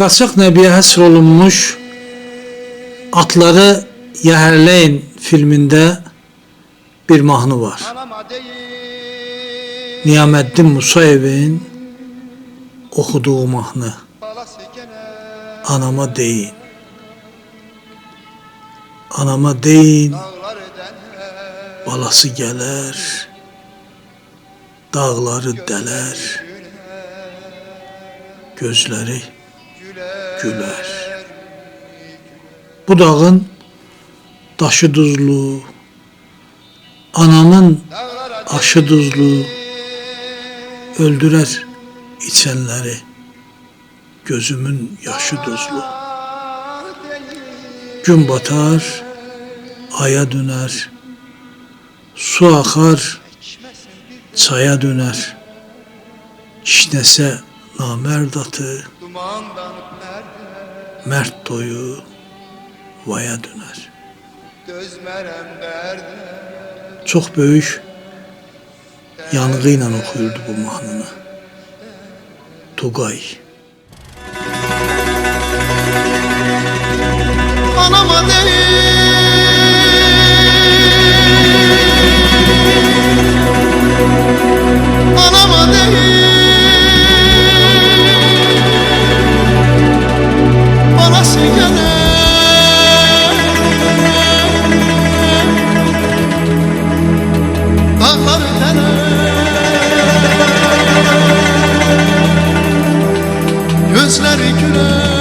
Qaçaq Nəbiyə həsr olunmuş Atları Yəhərləyin filmində bir mahnı var. Niyaməddin Musayevin oxuduğu mahnı. Anama deyin. Anama deyin, balası gələr, dağları dələr, gözləri gülər. Bu dağın daşı duzlu, anamın aşı duzlu, öldürər içənləri, gözümün yaşı duzlu. Gün batar, aya döner, su axar, çaya döner. Kişnəsə namərd atı, mərd toyu vaya döner. Çox böyük yanğı ilə oxuyurdu bu mahnını Tugay. Anama deyin, anama deyin, balası gelir, dağları deler, gözleri güler.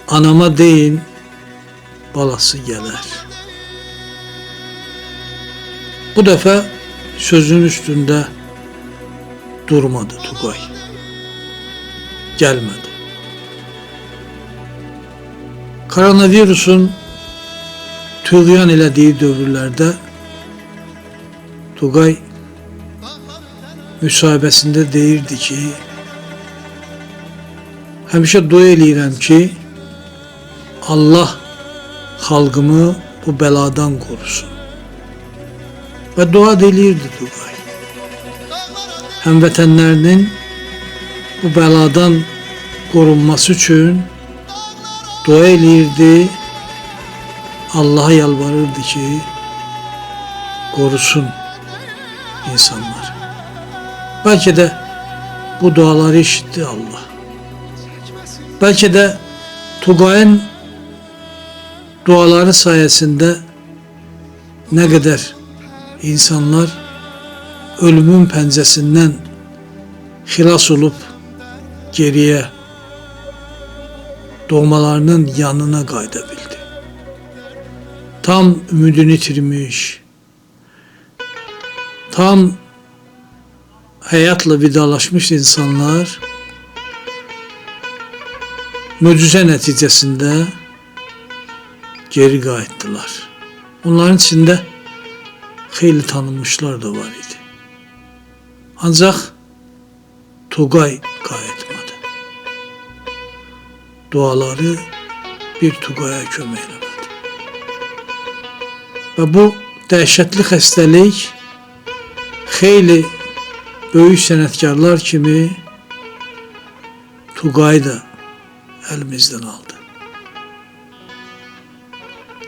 anama deyin, balası gələr. Bu dəfə sözün üstündə durmadı Tugay. Gəlmədi. Koronavirusun tüğyan elədiyi dövrlərdə Tugay müsahibəsində deyirdi ki, həmişə dua eləyirəm ki, Allah xalqımı bu bəladan qorusun. Və dua eləyirdi Tugay. Həmvətənlərinin bu bəladan qorunması üçün dua eləyirdi, Allah'a yalvarırdı ki, qorusun insanlar. Belki de bu duaları işitti Allah. Belki de Tugay'ın duaları sayesinde ne kadar insanlar ölümün pençesinden xilas olup geriye doğmalarının yanına qayıda bildi. Tam ümidini itirmiş, tam hayatla vidalaşmış insanlar möcüzə nəticəsində geri qayıtdılar. Onların içində xeyli tanınmışlar da var idi. Ancaq Tugay qayıtmadı. Duaları bir Tugaya kömək eləmədi. Və bu dəhşətli xəstəlik xeyli böyük sənətkarlar kimi Tugayı da əlimizdən aldı.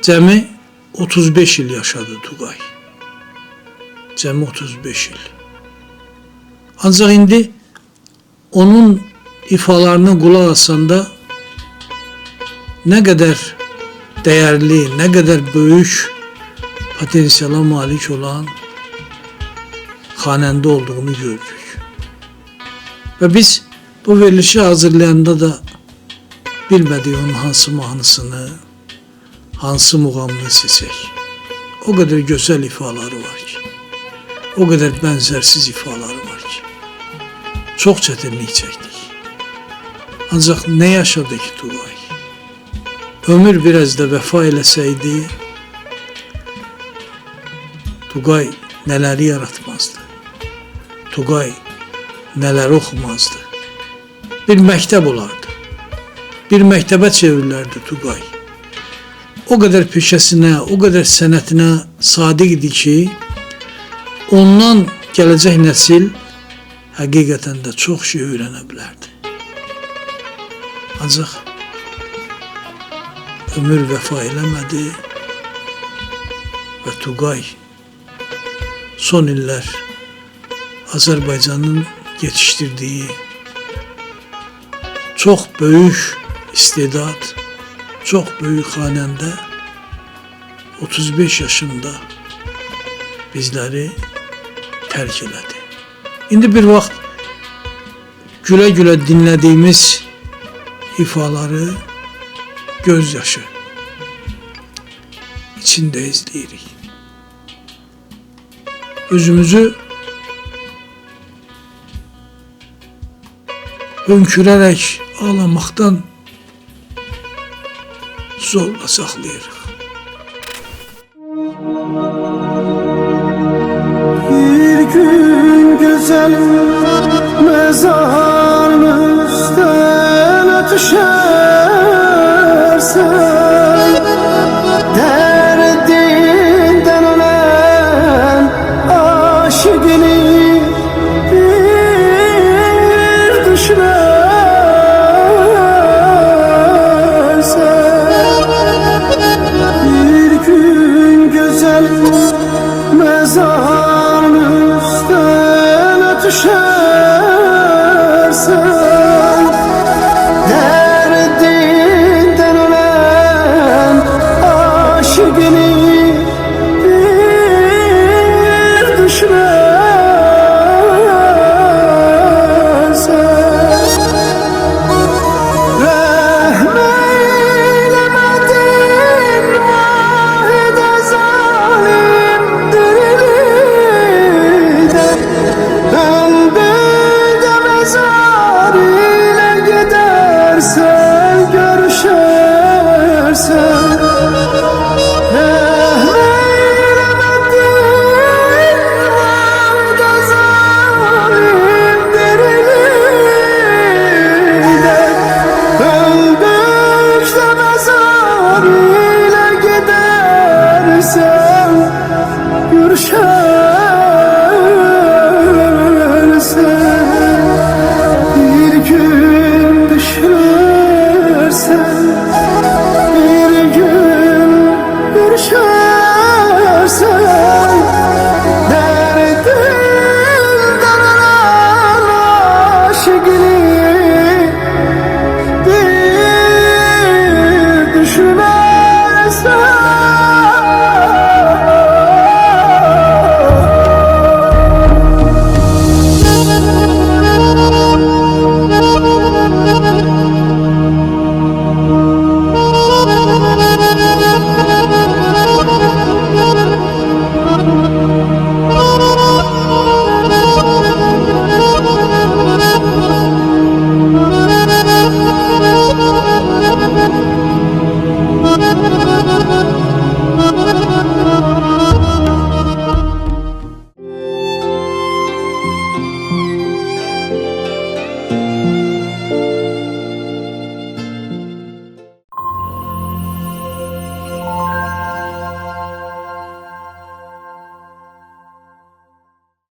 Cəmi 35 il yaşadı Tugay. Cəmi 35 il. Ancaq indi onun ifalarına qulaq asanda nə qədər dəyərli, nə qədər böyük potensiala malik olan xanəndə olduğunu gördük. Və biz bu verilişi hazırlayanda da bilmədik onun hansı mahnısını, hansı muğamını seçək. O qədər gözəl ifaları var ki, o qədər bənzərsiz ifaları var ki, çox çətinlik çəkdik. Ancaq nə yaşadı ki Tugay? Ömür biraz da vəfa eləsəydi, Tugay nələri yaratmazdı. Tugay nələr oxumazdı. Bir məktəb olardı. Bir məktəbə çevrilərdi Tugay. O qədər peşəsinə, o qədər sənətinə sadiq idi ki, ondan gələcək nəsil həqiqətən də çox şey öyrənə bilərdi. Ancaq ömür vəfa eləmədi və Tugay son illər Azərbaycanın yetişdirdiyi çox böyük istedad, çox böyük xanəndə 35 yaşında bizləri tərk elədi. İndi bir vaxt gülə-gülə dinlədiyimiz ifaları gözyaşı içində izləyirik. Özümüzü hönkürərək ağlamaqdan zorla saxlayırıq. Bir gün güzel mezarın üstüne düşersen, derdinden ölen aşıkını bir düşünersen, bir gün güzel mezarın üstüne düşer.